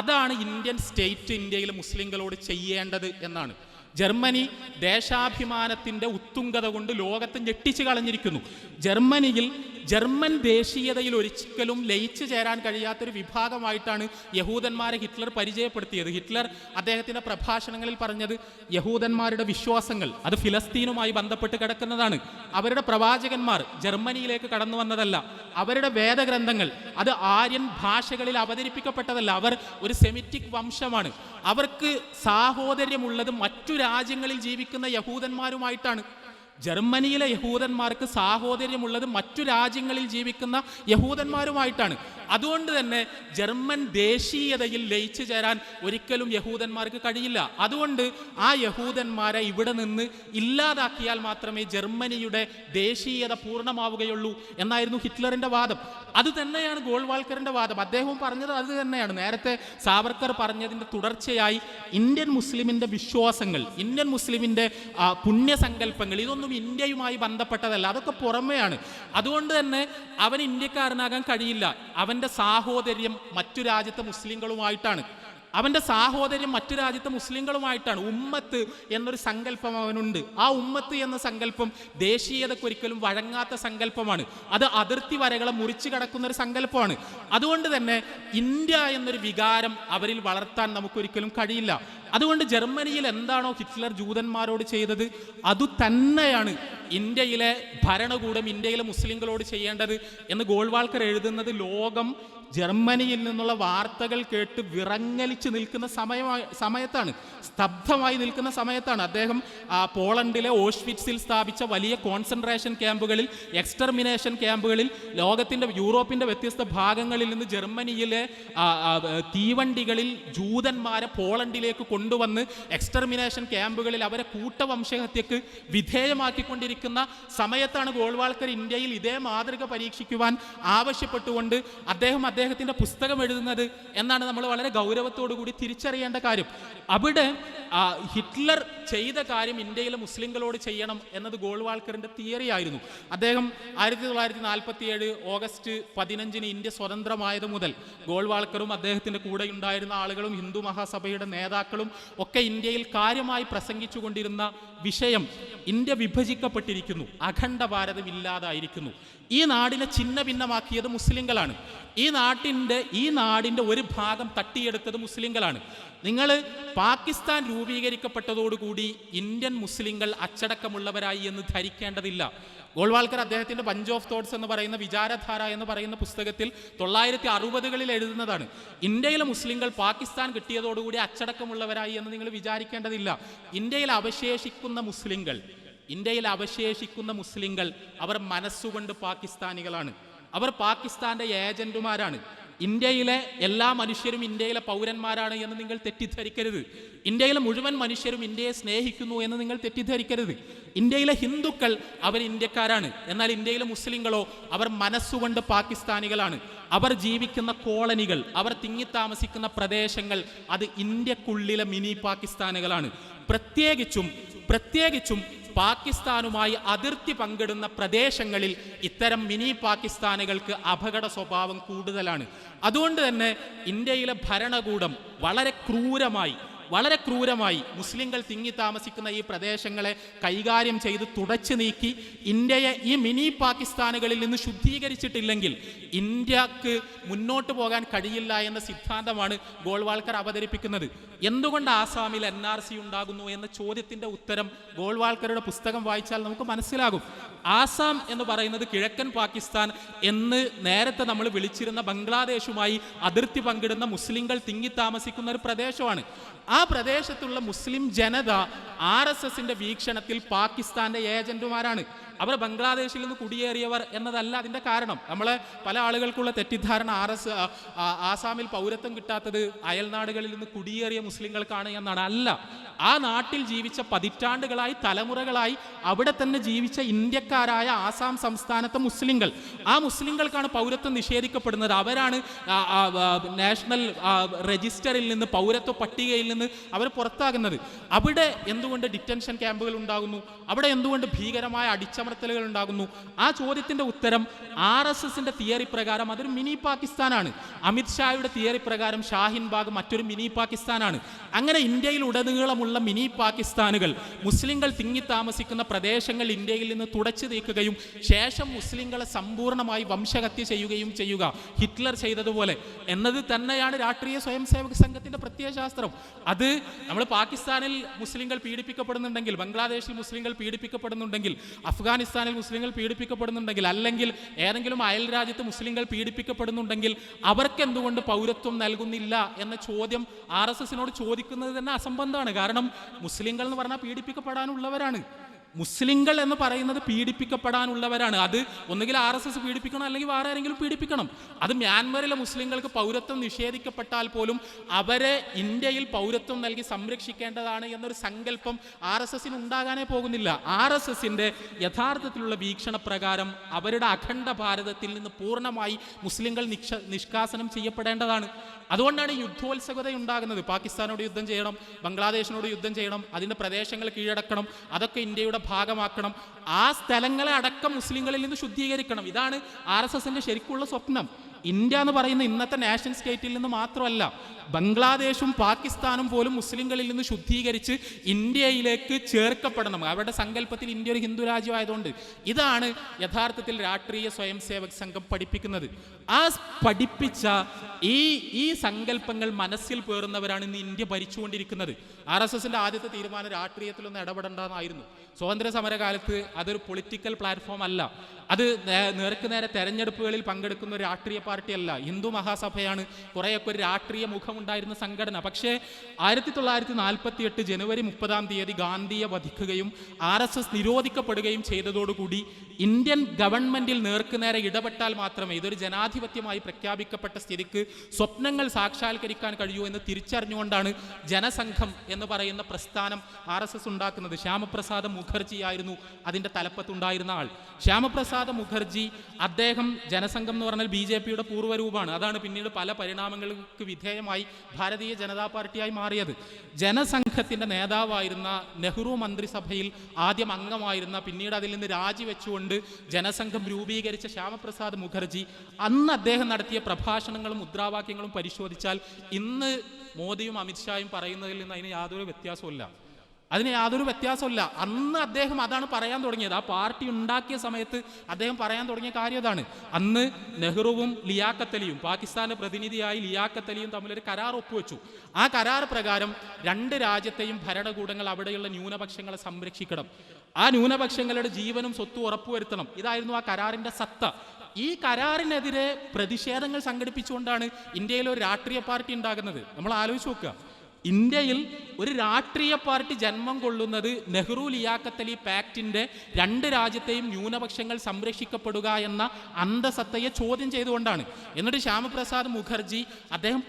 അതാണ് ഇന്ത്യൻ സ്റ്റേറ്റ് ഇന്ത്യയിലെ മുസ്ലിങ്ങളോട് ചെയ്യേണ്ടത് എന്നാണ്. ജർമ്മനി ദേശാഭിമാനത്തിൻ്റെ ഉത്തുംഗത കൊണ്ട് ലോകത്തെ ഞെട്ടിച്ചു കളഞ്ഞിരിക്കുന്നു. ജർമ്മനിയിൽ ജർമ്മൻ ദേശീയതയിൽ ഒരിക്കലും ലയിച്ചു ചേരാൻ കഴിയാത്തൊരു വിഭാഗമായിട്ടാണ് യഹൂദന്മാരെ ഹിറ്റ്ലർ പരിചയപ്പെടുത്തിയത്. ഹിറ്റ്ലർ അദ്ദേഹത്തിൻ്റെ പ്രഭാഷണങ്ങളിൽ പറഞ്ഞത് യഹൂദന്മാരുടെ വിശ്വാസങ്ങൾ അത് ഫിലസ്തീനുമായി ബന്ധപ്പെട്ട് കിടക്കുന്നതാണ്. അവരുടെ പ്രവാചകന്മാർ ജർമ്മനിയിലേക്ക് കടന്നു വന്നതല്ല. അവരുടെ വേദഗ്രന്ഥങ്ങൾ അത് ആര്യൻ ഭാഷകളിൽ അവതരിപ്പിക്കപ്പെട്ടതല്ല. അവർ ഒരു സെമിറ്റിക് വംശമാണ്. അവർക്ക് സാഹോദര്യമുള്ളത് മറ്റു രാജ്യങ്ങളിൽ ജീവിക്കുന്ന യഹൂദന്മാരുമായിട്ടാണ്. ജർമ്മനിയിലെ യഹൂദന്മാർക്ക് സാഹോദര്യമുള്ളത് മറ്റു രാജ്യങ്ങളിൽ ജീവിക്കുന്ന യഹൂദന്മാരുമായിട്ടാണ്. അതുകൊണ്ട് തന്നെ ജർമ്മൻ ദേശീയതയിൽ ലയിച്ചു ചേരാൻ ഒരിക്കലും യഹൂദന്മാർക്ക് കഴിയില്ല. അതുകൊണ്ട് ആ യഹൂദന്മാരെ ഇവിടെ നിന്ന് ഇല്ലാതാക്കിയാൽ മാത്രമേ ജർമ്മനിയുടെ ദേശീയത പൂർണ്ണമാവുകയുള്ളൂ എന്നായിരുന്നു ഹിറ്റ്ലറിൻ്റെ വാദം. അത് തന്നെയാണ് ഗോൾവാൾക്കറിൻ്റെ വാദം. അദ്ദേഹവും പറഞ്ഞത് അത് തന്നെയാണ്. നേരത്തെ സാവർക്കർ പറഞ്ഞതിൻ്റെ തുടർച്ചയായി ഇന്ത്യൻ മുസ്ലിമിൻ്റെ വിശ്വാസങ്ങൾ, ഇന്ത്യൻ മുസ്ലിമിൻ്റെ പുണ്യസങ്കല്പങ്ങൾ ഇതൊന്നും ഇന്ത്യയുമായി ബന്ധപ്പെട്ടതല്ല, അതൊക്കെ പുറമെയാണ്. അതുകൊണ്ട് തന്നെ അവൻ ഇന്ത്യക്കാരനാകാൻ കഴിയില്ല. അവൻ്റെ സാഹോദര്യം മറ്റു രാജ്യത്തെ മുസ്ലിങ്ങളുമായിട്ടാണ്. അവൻ്റെ സാഹോദര്യം മറ്റു രാജ്യത്തെ മുസ്ലിങ്ങളുമായിട്ടാണ്. ഉമ്മത്ത് എന്നൊരു സങ്കല്പം അവനുണ്ട്. ആ ഉമ്മത്ത് എന്ന സങ്കല്പം ദേശീയതക്കൊരിക്കലും വഴങ്ങാത്ത സങ്കല്പമാണ്. അത് അതിർത്തി വരകളെ മുറിച്ചു കടക്കുന്നൊരു സങ്കല്പമാണ്. അതുകൊണ്ട് തന്നെ ഇന്ത്യ എന്നൊരു വികാരം അവരിൽ വളർത്താൻ നമുക്കൊരിക്കലും കഴിയില്ല. അതുകൊണ്ട് ജർമ്മനിയിൽ എന്താണോ ഹിറ്റ്ലർ ജൂതന്മാരോട് ചെയ്തത് അതുതന്നെയാണ് ഇന്ത്യയിലെ ഭരണകൂടം ഇന്ത്യയിലെ മുസ്ലിങ്ങളോട് ചെയ്യേണ്ടത് എന്ന് ഗോൾവാൾക്കർ എഴുതുന്നത് ലോകം ജർമ്മനിയിൽ നിന്നുള്ള വാർത്തകൾ കേട്ട് വിറങ്ങലിച്ച് നിൽക്കുന്ന സമയത്താണ്, സ്തബ്ധമായി നിൽക്കുന്ന സമയത്താണ്. അദ്ദേഹം പോളണ്ടിലെ ഓഷ്വിറ്റ്സിൽ സ്ഥാപിച്ച വലിയ കോൺസെൻട്രേഷൻ ക്യാമ്പുകളിൽ, എക്സ്റ്റർമിനേഷൻ ക്യാമ്പുകളിൽ, ലോകത്തിൻ്റെ യൂറോപ്പിൻ്റെ വ്യത്യസ്ത ഭാഗങ്ങളിൽ നിന്ന് ജർമ്മനിയിലെ തീവണ്ടികളിൽ ജൂതന്മാരെ പോളണ്ടിലേക്ക് കൊണ്ടുവന്ന് എക്സ്റ്റർമിനേഷൻ ക്യാമ്പുകളിൽ അവരെ കൂട്ടവംശഹത്യക്ക് വിധേയമാക്കിക്കൊണ്ടിരിക്കുന്ന സമയത്താണ് ഗോൾവാൾക്കർ ഇന്ത്യയിൽ ഇതേ മാതൃക പരീക്ഷിക്കുവാൻ ആവശ്യപ്പെട്ടുകൊണ്ട് അദ്ദേഹത്തിൻ്റെ പുസ്തകം എഴുതുന്നത് എന്നാണ് നമ്മൾ വളരെ ഗൗരവത്തോടു കൂടി തിരിച്ചറിയേണ്ട കാര്യം. അവിടെ ഹിറ്റ്ലർ ചെയ്ത കാര്യം ഇന്ത്യയിലെ മുസ്ലിങ്ങളോട് ചെയ്യണം എന്നത് ഗോൾവാൾക്കറിൻ്റെ തിയറി ആയിരുന്നു. അദ്ദേഹം 1947 ഓഗസ്റ്റ് 15 ഇന്ത്യ സ്വതന്ത്രമായത് മുതൽ ഗോൾവാൾക്കറും അദ്ദേഹത്തിൻ്റെ കൂടെ ഉണ്ടായിരുന്ന ആളുകളും ഹിന്ദു മഹാസഭയുടെ നേതാക്കളും ഒക്കെ ഇന്ത്യയിൽ കാര്യമായി പ്രസംഗിച്ചു കൊണ്ടിരുന്ന വിഷയം ഇന്ത്യ വിഭജിക്കപ്പെട്ടിരിക്കുന്നു, അഖണ്ഡ ഭാരതം ഇല്ലാതായിരിക്കുന്നു. ഈ നാടിനെ ഛിന്ന ഭിന്നമാക്കിയത് മുസ്ലിങ്ങളാണ്. ഈ നാടിൻ്റെ ഒരു ഭാഗം തട്ടിയെടുത്തത് മുസ്ലിങ്ങളാണ്. നിങ്ങൾ പാകിസ്ഥാൻ രൂപീകരിക്കപ്പെട്ടതോടുകൂടി ഇന്ത്യൻ മുസ്ലിങ്ങൾ അച്ചടക്കമുള്ളവരായി എന്ന് ധരിക്കേണ്ടതില്ല. ഗോൾവാൾക്കർ അദ്ദേഹത്തിൻ്റെ ബഞ്ച് ഓഫ് തോട്ട്സ് എന്ന് പറയുന്ന വിചാരധാര എന്ന് പറയുന്ന പുസ്തകത്തിൽ 1960കളിൽ എഴുതുന്നതാണ്. ഇന്ത്യയിലെ മുസ്ലിങ്ങൾ പാകിസ്ഥാൻ കിട്ടിയതോടുകൂടി അച്ചടക്കമുള്ളവരായി എന്ന് നിങ്ങൾ വിചാരിക്കേണ്ടതില്ല. ഇന്ത്യയിൽ അവശേഷിക്കുന്ന മുസ്ലിങ്ങൾ അവർ മനസ്സുകൊണ്ട് പാകിസ്ഥാനികളാണ്. അവർ പാകിസ്ഥാൻ്റെ ഏജന്റുമാരാണ്. ഇന്ത്യയിലെ എല്ലാ മനുഷ്യരും ഇന്ത്യയിലെ പൗരന്മാരാണ് എന്ന് നിങ്ങൾ തെറ്റിദ്ധരിക്കരുത്. ഇന്ത്യയിലെ മുഴുവൻ മനുഷ്യരും ഇന്ത്യയെ സ്നേഹിക്കുന്നു എന്ന് നിങ്ങൾ തെറ്റിദ്ധരിക്കരുത്. ഇന്ത്യയിലെ ഹിന്ദുക്കൾ അവർ ഇന്ത്യക്കാരാണ്. എന്നാൽ ഇന്ത്യയിലെ മുസ്ലിങ്ങളോ അവർ മനസ്സുകൊണ്ട് പാകിസ്ഥാനികളാണ്. അവർ ജീവിക്കുന്ന കോളനികൾ, അവർ തിങ്ങിത്താമസിക്കുന്ന പ്രദേശങ്ങൾ അത് ഇന്ത്യക്കുള്ളിലെ മിനി പാകിസ്ഥാനുകളാണ്. പ്രത്യേകിച്ചും പാകിസ്ഥാനുമായി അതിർത്തി പങ്കിടുന്ന പ്രദേശങ്ങളിൽ ഇത്തരം മിനി പാകിസ്ഥാനുകൾക്ക് അപകട സ്വഭാവം കൂടുതലാണ്. അതുകൊണ്ട് തന്നെ ഇന്ത്യയിലെ ഭരണകൂടം വളരെ ക്രൂരമായി മുസ്ലിങ്ങൾ തിങ്ങി താമസിക്കുന്ന ഈ പ്രദേശങ്ങളെ കൈകാര്യം ചെയ്ത് തുടച്ചു നീക്കി ഇന്ത്യയെ ഈ മിനി പാകിസ്ഥാനുകളിൽ നിന്ന് ശുദ്ധീകരിച്ചിട്ടില്ലെങ്കിൽ ഇന്ത്യക്ക് മുന്നോട്ട് പോകാൻ കഴിയില്ല എന്ന സിദ്ധാന്തമാണ് ഗോൾവാൾക്കർ അവതരിപ്പിക്കുന്നത്. എന്തുകൊണ്ട് ആസാമിൽ NRC ഉണ്ടാകുന്നു എന്ന ചോദ്യത്തിൻ്റെ ഉത്തരം ഗോൾവാൾക്കറുടെ പുസ്തകം വായിച്ചാൽ നമുക്ക് മനസ്സിലാകും. ആസാം എന്ന് പറയുന്നത് കിഴക്കൻ പാകിസ്ഥാൻ എന്ന് നേരത്തെ നമ്മൾ വിളിച്ചിരുന്ന ബംഗ്ലാദേശുമായി അതിർത്തി പങ്കിടുന്ന മുസ്ലിങ്ങൾ തിങ്ങി താമസിക്കുന്ന ഒരു പ്രദേശമാണ്. ആ പ്രദേശത്തുള്ള മുസ്ലിം ജനത RSSന്റെ വീക്ഷണത്തിൽ പാകിസ്ഥാന്റെ ഏജന്റുമാരാണ്. അവർ ബംഗ്ലാദേശിൽ നിന്ന് കുടിയേറിയവർ എന്നതല്ല അതിൻ്റെ കാരണം. നമ്മളെ പല ആളുകൾക്കുള്ള തെറ്റിദ്ധാരണ ആസാമിൽ പൗരത്വം കിട്ടാത്തത് അയൽനാടുകളിൽ നിന്ന് കുടിയേറിയ മുസ്ലിങ്ങൾക്കാണ് എന്നാണ്. അല്ല, ആ നാട്ടിൽ ജീവിച്ച പതിറ്റാണ്ടുകളായി തലമുറകളായി അവിടെ തന്നെ ജീവിച്ച ഇന്ത്യക്കാരായ ആസാം സംസ്ഥാനത്തെ മുസ്ലിങ്ങൾ, ആ മുസ്ലിങ്ങൾക്കാണ് പൗരത്വം നിഷേധിക്കപ്പെടുന്നത്. അവരാണ് നാഷണൽ രജിസ്റ്ററിൽ നിന്ന്, പൗരത്വ പട്ടികയിൽ നിന്ന് അവർ പുറത്താകുന്നത്. അവിടെ എന്തുകൊണ്ട് ഡിറ്റൻഷൻ ക്യാമ്പുകൾ ഉണ്ടാകുന്നു? അവിടെ എന്തുകൊണ്ട് ഭീകരമായ അടിച്ച അടിച്ചമർത്തലുകൾ ഉണ്ടാകുന്നു? ആ ചോദ്യത്തിന്റെ ഉത്തരം RSSന്റെ തിയറി പ്രകാരം അതൊരു മിനി പാകിസ്ഥാനാണ്. അമിത്ഷായുടെ തിയറി പ്രകാരം ഷാഹിൻ ബാഗ് മറ്റൊരു മിനി പാകിസ്ഥാനാണ്. അങ്ങനെ ഇന്ത്യയിൽ ഉടനീളമുള്ള മിനി പാകിസ്ഥാനുകൾ, മുസ്ലിങ്ങൾ തിങ്ങി താമസിക്കുന്ന പ്രദേശങ്ങൾ ഇന്ത്യയിൽ നിന്ന് തുടച്ചു നീക്കുകയും ശേഷം മുസ്ലിങ്ങളെ സമ്പൂർണ്ണമായി വംശഹത്യ ചെയ്യുകയും ചെയ്യുക, ഹിറ്റ്ലർ ചെയ്തതുപോലെ എന്നത് തന്നെയാണ് രാഷ്ട്രീയ സ്വയം സേവക സംഘത്തിന്റെ പ്രത്യയശാസ്ത്രം. അത് നമ്മൾ പാകിസ്ഥാനിൽ മുസ്ലിങ്ങൾ പീഡിപ്പിക്കപ്പെടുന്നുണ്ടെങ്കിൽ, ബംഗ്ലാദേശിൽ മുസ്ലിങ്ങൾ പീഡിപ്പിക്കപ്പെടുന്നുണ്ടെങ്കിൽ, അഫ്ഗാനിസ്ഥാനിൽ മുസ്ലിങ്ങൾ പീഡിപ്പിക്കപ്പെടുന്നുണ്ടെങ്കിൽ, അല്ലെങ്കിൽ ഏതെങ്കിലും അയൽ രാജ്യത്ത് മുസ്ലിങ്ങൾ പീഡിപ്പിക്കപ്പെടുന്നുണ്ടെങ്കിൽ അവർക്ക് എന്തുകൊണ്ട് പൗരത്വം നൽകുന്നില്ല എന്ന ചോദ്യം RSSനോട് ചോദിക്കുന്നത് തന്നെ അസംബന്ധമാണ്. കാരണം മുസ്ലിങ്ങൾ എന്ന് പറഞ്ഞാൽ പീഡിപ്പിക്കപ്പെടാനുള്ളവരാണ്. മുസ്ലിങ്ങൾ എന്ന് പറയുന്നത് പീഡിപ്പിക്കപ്പെടാനുള്ളവരാണ്. അത് ഒന്നുകിൽ RSS പീഡിപ്പിക്കണം, അല്ലെങ്കിൽ വേറെ ആരെങ്കിലും പീഡിപ്പിക്കണം. അത് മ്യാൻമറിലെ മുസ്ലിങ്ങൾക്ക് പൗരത്വം നിഷേധിക്കപ്പെട്ടാൽ പോലും അവരെ ഇന്ത്യയിൽ പൗരത്വം നൽകി സംരക്ഷിക്കേണ്ടതാണ് എന്നൊരു സങ്കല്പം RSSന് ഉണ്ടാകാനേ പോകുന്നില്ല. RSSന്റെ യഥാർത്ഥത്തിലുള്ള വീക്ഷണപ്രകാരം അവരുടെ അഖണ്ഡ ഭാരതത്തിൽ നിന്ന് പൂർണ്ണമായി മുസ്ലിങ്ങൾ നിഷ്കാസനം ചെയ്യപ്പെടേണ്ടതാണ്. അതുകൊണ്ടാണ് യുദ്ധോത്സുകത ഉണ്ടാകുന്നത്. പാകിസ്ഥാനോട് യുദ്ധം ചെയ്യണം, ബംഗ്ലാദേശിനോട് യുദ്ധം ചെയ്യണം, അതിൻ്റെ പ്രദേശങ്ങൾ കീഴടക്കണം, അതൊക്കെ ഇന്ത്യയുടെ ഭാഗമാക്കണം, ആ സ്ഥലങ്ങളെ അടക്കം മുസ്ലിങ്ങളിൽ നിന്ന് ശുദ്ധീകരിക്കണം. ഇതാണ് RSSന്റെ ശരിക്കുള്ള സ്വപ്നം. ഇന്ത്യ എന്ന് പറയുന്ന ഇന്നത്തെ നാഷൻ സ്റ്റേറ്റിൽ നിന്ന് മാത്രമല്ല, ബംഗ്ലാദേശും പാകിസ്ഥാനും പോലും മുസ്ലിങ്ങളിൽ നിന്ന് ശുദ്ധീകരിച്ച് ഇന്ത്യയിലേക്ക് ചേർക്കപ്പെടണം. അവരുടെ സങ്കല്പത്തിൽ ഇന്ത്യ ഒരു ഹിന്ദു രാജ്യമായതുകൊണ്ട്. ഇതാണ് യഥാർത്ഥത്തിൽ രാഷ്ട്രീയ സ്വയം സേവക് സംഘം പഠിപ്പിക്കുന്നത്. ആ പഠിപ്പിച്ച ഈ സങ്കല്പങ്ങൾ മനസ്സിൽ പേറുന്നവരാണ് ഇന്ന് ഇന്ത്യ ഭരിച്ചുകൊണ്ടിരിക്കുന്നത്. RSSന്റെ ആദ്യത്തെ തീരുമാനം രാഷ്ട്രീയത്തിലൊന്നും ഇടപെടേണ്ടെന്നായിരുന്നു. സ്വാതന്ത്ര്യ സമരകാലത്ത് അതൊരു പൊളിറ്റിക്കൽ പ്ലാറ്റ്ഫോം അല്ല, അത് നേർക്ക് നേരെ തെരഞ്ഞെടുപ്പുകളിൽ പങ്കെടുക്കുന്ന ഒരു രാഷ്ട്രീയ പാർട്ടിയല്ല, ഹിന്ദു മഹാസഭയാണ്, കുറേയൊക്കെ ഒരു രാഷ്ട്രീയ മുഖമുണ്ടായിരുന്ന സംഘടന. പക്ഷേ 1948 ജനുവരി 30 ഗാന്ധിയെ വധിക്കുകയും RSS നിരോധിക്കപ്പെടുകയും ചെയ്തതോടുകൂടി ഇന്ത്യൻ ഗവൺമെന്റിൽ നേർക്ക് നേരെ ഇടപെട്ടാൽ മാത്രമേ, ഇതൊരു ജനാധിപത്യമായി പ്രഖ്യാപിക്കപ്പെട്ട സ്ഥിതിക്ക് സ്വപ്നങ്ങൾ സാക്ഷാത്കരിക്കാൻ കഴിയൂ എന്ന് തിരിച്ചറിഞ്ഞുകൊണ്ടാണ് ജനസംഘം എന്ന് പറയുന്ന പ്രസ്ഥാനം RSS ഉണ്ടാക്കുന്നത്. ശ്യാമപ്രസാദ് മുഖർജി ആയിരുന്നു അതിൻ്റെ തലപ്പത്തുണ്ടായിരുന്ന ആൾ. ശ്യാമപ്രസാദ് മുഖർജി, അദ്ദേഹം ജനസംഘം എന്ന് പറഞ്ഞാൽ BJPയുടെ പൂർവ്വരൂപമാണ്. അതാണ് പിന്നീട് പല പരിണാമങ്ങൾക്ക് വിധേയമായി ഭാരതീയ ജനതാ പാർട്ടിയായി മാറിയത്. ജനസംഘത്തിൻ്റെ നേതാവായിരുന്ന, നെഹ്റു മന്ത്രിസഭയിൽ ആദ്യം അംഗമായിരുന്ന, പിന്നീട് അതിൽ നിന്ന് രാജിവെച്ചുകൊണ്ട് ജനസംഘം രൂപീകരിച്ച ശ്യാമപ്രസാദ് മുഖർജി, അന്ന് അദ്ദേഹം നടത്തിയ പ്രഭാഷണങ്ങളും മുദ്രാവാക്യങ്ങളും പരിശോധിച്ചാൽ ഇന്ന് മോദിയും അമിത്ഷായും പറയുന്നതിൽ നിന്ന് അതിന് യാതൊരു വ്യത്യാസമില്ല. അന്ന് അദ്ദേഹം അതാണ് പറയാൻ തുടങ്ങിയത്. ആ പാർട്ടി ഉണ്ടാക്കിയ സമയത്ത് അദ്ദേഹം പറയാൻ തുടങ്ങിയ കാര്യം അതാണ്. അന്ന് നെഹ്റുവും ലിയാഖത്ത് അലിയും, പാകിസ്ഥാന്റെ പ്രതിനിധിയായി ലിയാഖത്ത് അലിയും തമ്മിലൊരു കരാർ ഒപ്പുവെച്ചു. ആ കരാർ പ്രകാരം രണ്ട് രാജ്യത്തെയും ഭരണകൂടങ്ങൾ അവിടെയുള്ള ന്യൂനപക്ഷങ്ങളെ സംരക്ഷിക്കണം, ആ ന്യൂനപക്ഷങ്ങളുടെ ജീവനും സ്വത്തും ഉറപ്പുവരുത്തണം. ഇതായിരുന്നു ആ കരാറിന്റെ സത്ത. ഈ കരാറിനെതിരെ പ്രതിഷേധങ്ങൾ സംഘടിപ്പിച്ചുകൊണ്ടാണ് ഇന്ത്യയിൽ ഒരു രാഷ്ട്രീയ പാർട്ടി ഉണ്ടാകുന്നത്. നമ്മൾ ആലോചിച്ച് നോക്കുക, ഇന്ത്യയിൽ ഒരു രാഷ്ട്രീയ പാർട്ടി ജന്മം കൊള്ളുന്നത് നെഹ്റു ലിയാഖത്ത് അലി പാക്റ്റിന്റെ രണ്ട് രാജ്യത്തെയും ന്യൂനപക്ഷങ്ങൾ സംരക്ഷിക്കപ്പെടുക എന്ന അന്തസത്തയെ ചോദ്യം ചെയ്തുകൊണ്ടാണ്. എന്നിട്ട് ശ്യാമപ്രസാദ് മുഖർജി അദ്ദേഹം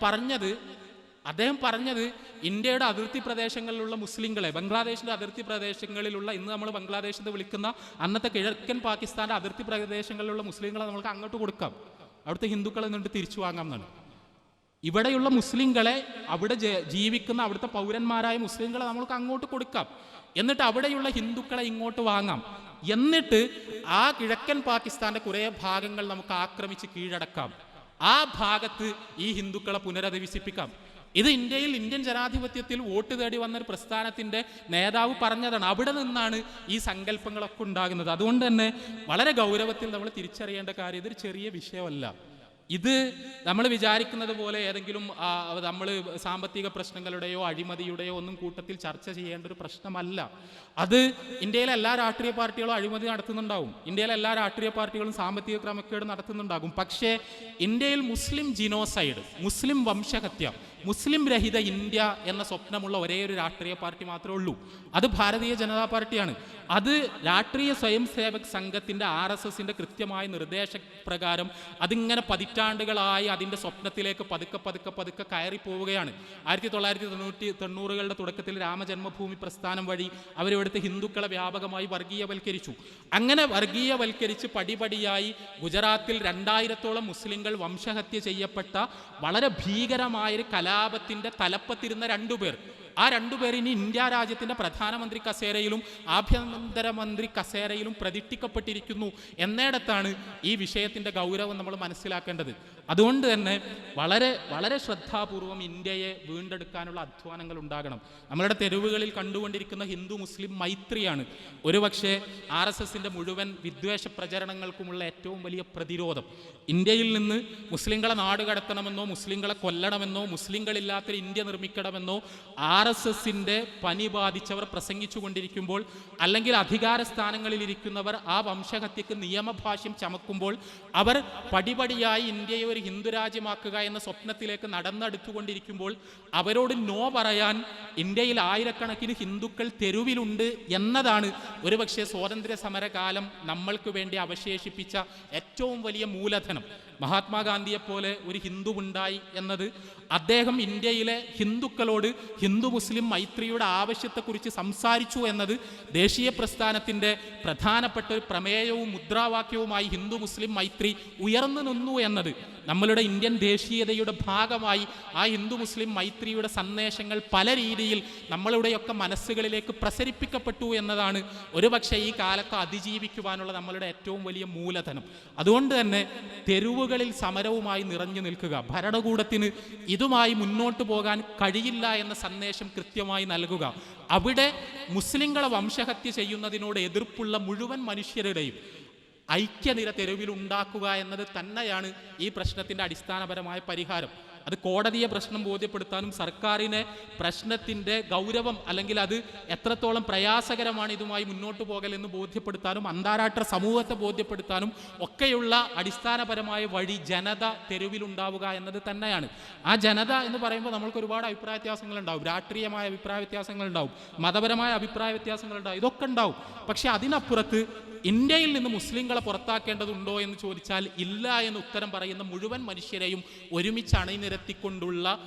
പറഞ്ഞത് ഇന്ത്യയുടെ അതിർത്തി പ്രദേശങ്ങളിലുള്ള മുസ്ലിങ്ങളെ, ബംഗ്ലാദേശിന്റെ അതിർത്തി പ്രദേശങ്ങളിലുള്ള, ഇന്ന് നമ്മൾ ബംഗ്ലാദേശ് എന്ന് വിളിക്കുന്ന അന്നത്തെ കിഴക്കൻ പാകിസ്ഥാന്റെ അതിർത്തി പ്രദേശങ്ങളിലുള്ള മുസ്ലിങ്ങളെ നമുക്ക് അങ്ങോട്ട് കൊടുക്കാം, അവിടുത്തെ ഹിന്ദുക്കളെ നിന്നിട്ട് തിരിച്ചു വാങ്ങാം എന്നാണ്. ഇവിടെയുള്ള മുസ്ലിങ്ങളെ, അവിടെ ജീവിക്കുന്ന അവിടുത്തെ പൗരന്മാരായ മുസ്ലിങ്ങളെ നമ്മൾക്ക് അങ്ങോട്ട് കൊടുക്കാം, എന്നിട്ട് അവിടെയുള്ള ഹിന്ദുക്കളെ ഇങ്ങോട്ട് വാങ്ങാം, എന്നിട്ട് ആ കിഴക്കൻ പാകിസ്ഥാന്റെ കുറേ ഭാഗങ്ങൾ നമുക്ക് ആക്രമിച്ച് കീഴടക്കാം, ആ ഭാഗത്ത് ഈ ഹിന്ദുക്കളെ പുനരധിവസിപ്പിക്കാം. ഇത് ഇന്ത്യൻ ജനാധിപത്യത്തിൽ വോട്ട് തേടി വന്നൊരു പ്രസ്ഥാനത്തിന്റെ നേതാവ് പറഞ്ഞതാണ്. അവിടെ നിന്നാണ് ഈ സങ്കല്പങ്ങളൊക്കെ ഉണ്ടാകുന്നത്. അതുകൊണ്ട് തന്നെ വളരെ ഗൗരവത്തിൽ നമ്മൾ തിരിച്ചറിയേണ്ട കാര്യം, ഇതൊരു ചെറിയ വിഷയമല്ല. ഇത് നമ്മൾ വിചാരിക്കുന്നത് പോലെ ഏതെങ്കിലും നമ്മൾ സാമ്പത്തിക പ്രശ്നങ്ങളുടെയോ അഴിമതിയുടെയോ ഒന്നും കൂട്ടത്തിൽ ചർച്ച ചെയ്യേണ്ട ഒരു പ്രശ്നമല്ല. അത് ഇന്ത്യയിലെ എല്ലാ രാഷ്ട്രീയ പാർട്ടികളും അഴിമതി നടത്തുന്നുണ്ടാവും, ഇന്ത്യയിലെ എല്ലാ രാഷ്ട്രീയ പാർട്ടികളും സാമ്പത്തിക ക്രമക്കേട് നടത്തുന്നുണ്ടാകും. പക്ഷേ ഇന്ത്യയിൽ മുസ്ലിം ജിനോസൈഡ്, മുസ്ലിം വംശഹത്യ, മുസ്ലിം രഹിത ഇന്ത്യ എന്ന സ്വപ്നമുള്ള ഒരേ ഒരു രാഷ്ട്രീയ പാർട്ടി മാത്രമേ ഉള്ളൂ. അത് ഭാരതീയ ജനതാ പാർട്ടിയാണ്. അത് രാഷ്ട്രീയ സ്വയം സേവക് സംഘത്തിൻ്റെ RSSന്റെ കൃത്യമായ നിർദ്ദേശപ്രകാരം അതിങ്ങനെ പതിറ്റാണ്ടുകളായി അതിൻ്റെ സ്വപ്നത്തിലേക്ക് പതുക്കെ കയറിപ്പോവുകയാണ്. 1990കളുടെ തുടക്കത്തിൽ രാമജന്മഭൂമി പ്രസ്ഥാനം വഴി അവരിവിടുത്തെ ഹിന്ദുക്കളെ വ്യാപകമായി വർഗീയവൽക്കരിച്ചു. അങ്ങനെ വർഗീയവൽക്കരിച്ച് പടിപടിയായി ഗുജറാത്തിൽ 2000-ഓളം മുസ്ലിങ്ങൾ വംശഹത്യ ചെയ്യപ്പെട്ട വളരെ ഭീകരമായൊരു കലാപത്തിൻ്റെ തലപ്പത്തിരുന്ന രണ്ടുപേർ, ആ രണ്ടുപേർ ഇനി ഇന്ത്യ രാജ്യത്തിൻ്റെ പ്രധാനമന്ത്രി കസേരയിലും ആഭ്യന്തരമന്ത്രി കസേരയിലും പ്രതിഷ്ഠിക്കപ്പെട്ടിരിക്കുന്നു എന്നിടത്താണ് ഈ വിഷയത്തിൻ്റെ ഗൗരവം നമ്മൾ മനസ്സിലാക്കേണ്ടത്. അതുകൊണ്ട് തന്നെ വളരെ വളരെ ശ്രദ്ധാപൂർവം ഇന്ത്യയെ വീണ്ടെടുക്കാനുള്ള അധ്വാനങ്ങൾ ഉണ്ടാകണം. നമ്മളുടെ തെരുവുകളിൽ കണ്ടുകൊണ്ടിരിക്കുന്ന ഹിന്ദു മുസ്ലിം മൈത്രിയാണ് ഒരുപക്ഷെ RSSൻ്റെ മുഴുവൻ വിദ്വേഷ പ്രചരണങ്ങൾക്കുമുള്ള ഏറ്റവും വലിയ പ്രതിരോധം. ഇന്ത്യയിൽ നിന്ന് മുസ്ലിങ്ങളെ നാട് കടത്തണമെന്നോ മുസ്ലിങ്ങളെ കൊല്ലണമെന്നോ മുസ്ലിങ്ങളില്ലാത്തൊരു ഇന്ത്യ നിർമ്മിക്കണമെന്നോ RSSൻ്റെ പനി ബാധിച്ചവർ പ്രസംഗിച്ചു കൊണ്ടിരിക്കുമ്പോൾ, അല്ലെങ്കിൽ അധികാര സ്ഥാനങ്ങളിലിരിക്കുന്നവർ ആ വംശഹത്യക്ക് നിയമഭാഷ്യം ചമക്കുമ്പോൾ, അവർ പടിപടിയായി ഇന്ത്യയെ ഒരു ഹിന്ദു രാജ്യമാക്കുക എന്ന സ്വപ്നത്തിലേക്ക് നടന്നെടുത്തുകൊണ്ടിരിക്കുമ്പോൾ, അവരോട് നോ പറയാൻ ഇന്ത്യയിൽ ആയിരക്കണക്കിന് ഹിന്ദുക്കൾ തെരുവിലുണ്ട് എന്നതാണ് ഒരുപക്ഷെ സ്വാതന്ത്ര്യ സമരകാലം നമ്മൾക്ക് വേണ്ടി അവശേഷിപ്പിച്ച ഏറ്റവും വലിയ മൂലധനം. മഹാത്മാഗാന്ധിയെപ്പോലെ ഒരു ഹിന്ദു ഉണ്ടായി എന്നത് അദ്ദേഹം ഇന്ത്യയിലെ ഹിന്ദുക്കളോട് ഹിന്ദു മുസ്ലിം മൈത്രിയുടെ ആവശ്യത്തെക്കുറിച്ച് സംസാരിച്ചു എന്നത് ദേശീയ പ്രസ്ഥാനത്തിൻ്റെ പ്രധാനപ്പെട്ട ഒരു പ്രമേയവും മുദ്രാവാക്യവുമായി ഹിന്ദു മുസ്ലിം മൈത്രി ഉയർന്നു നിന്നു എന്നത് നമ്മളുടെ ഇന്ത്യൻ ദേശീയതയുടെ ഭാഗമായി ആ ഹിന്ദു മുസ്ലിം മൈത്രിയുടെ സന്ദേശങ്ങൾ പല രീതിയിൽ നമ്മളുടെയൊക്കെ മനസ്സുകളിലേക്ക് പ്രസരിപ്പിക്കപ്പെട്ടു എന്നതാണ് ഒരുപക്ഷെ ഈ കാലത്ത് അതിജീവിക്കുവാനുള്ള നമ്മളുടെ ഏറ്റവും വലിയ മൂലധനം. അതുകൊണ്ട് തന്നെ തെരുവുകളിൽ സമരവുമായി നിറഞ്ഞു നിൽക്കുക, ഭരണകൂടത്തിന് ഇതുമായി മുന്നോട്ട് പോകാൻ കഴിയില്ല എന്ന സന്ദേശം കൃത്യമായി നൽകുക, അവിടെ മുസ്ലിങ്ങളെ വംശഹത്യ ചെയ്യുന്നതിനോട് എതിർപ്പുള്ള മുഴുവൻ മനുഷ്യരുടെയും ഐക്യനിര തെരുവിൽ ഉണ്ടാക്കുക എന്നത് തന്നെയാണ് ഈ പ്രശ്നത്തിൻ്റെ അടിസ്ഥാനപരമായ പരിഹാരം. അത് കോടതിയെ പ്രശ്നം ബോധ്യപ്പെടുത്താനും സർക്കാരിനെ പ്രശ്നത്തിൻ്റെ ഗൗരവം അല്ലെങ്കിൽ അത് എത്രത്തോളം പ്രയാസകരമാണ് ഇതുമായി മുന്നോട്ട് പോകലെന്ന് ബോധ്യപ്പെടുത്താനും അന്താരാഷ്ട്ര സമൂഹത്തെ ബോധ്യപ്പെടുത്താനും ഒക്കെയുള്ള അടിസ്ഥാനപരമായ വഴി ജനത തെരുവിലുണ്ടാവുക എന്നത് തന്നെയാണ്. ആ ജനത എന്ന് പറയുമ്പോൾ നമ്മൾക്ക് ഒരുപാട് അഭിപ്രായ വ്യത്യാസങ്ങളുണ്ടാവും, രാഷ്ട്രീയമായ അഭിപ്രായ വ്യത്യാസങ്ങളുണ്ടാവും, മതപരമായ അഭിപ്രായ വ്യത്യാസങ്ങളുണ്ടാവും, ഇതൊക്കെ ഉണ്ടാവും. പക്ഷെ അതിനപ്പുറത്ത് ഇന്ത്യയിൽ നിന്ന് മുസ്ലിങ്ങളെ പുറത്താക്കേണ്ടതുണ്ടോ എന്ന് ചോദിച്ചാൽ ഇല്ല എന്ന് ഉത്തരം പറയുന്ന മുഴുവൻ മനുഷ്യരെയും ഒരുമിച്ച് അണിനിരത്തിക്കൊണ്ടുള്ള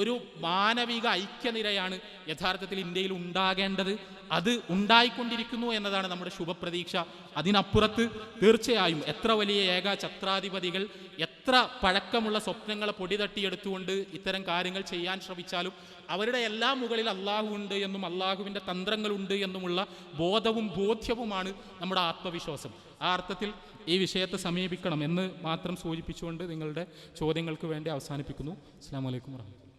ഒരു മാനവിക ഐക്യനിരയാണ് യഥാർത്ഥത്തിൽ ഇന്ത്യയിൽ ഉണ്ടാകേണ്ടത്. അത് ഉണ്ടായിക്കൊണ്ടിരിക്കുന്നു എന്നതാണ് നമ്മുടെ ശുഭപ്രതീക്ഷ. അതിനപ്പുറത്ത് തീർച്ചയായും എത്ര വലിയ ഏകഛത്രാധിപതികൾ എത്ര പഴക്കമുള്ള സ്വപ്നങ്ങളെ പൊടി തട്ടിയെടുത്തുകൊണ്ട് ഇത്തരം കാര്യങ്ങൾ ചെയ്യാൻ ശ്രമിച്ചാലും അവരുടെ എല്ലാ മുകളിൽ അള്ളാഹു ഉണ്ട് എന്നും അള്ളാഹുവിൻ്റെ തന്ത്രങ്ങളുണ്ട് എന്നുമുള്ള ബോധവും ബോധ്യവുമാണ് നമ്മുടെ ആത്മവിശ്വാസം. ആ അർത്ഥത്തിൽ ഈ വിഷയത്തെ സമീപിക്കണം എന്ന് മാത്രം സൂചിപ്പിച്ചുകൊണ്ട് നിങ്ങളുടെ ചോദ്യങ്ങൾക്ക് വേണ്ടി അവസാനിപ്പിക്കുന്നു. അസ്സലാമു അലൈക്കും വറഹ്മത്തുള്ളാഹി.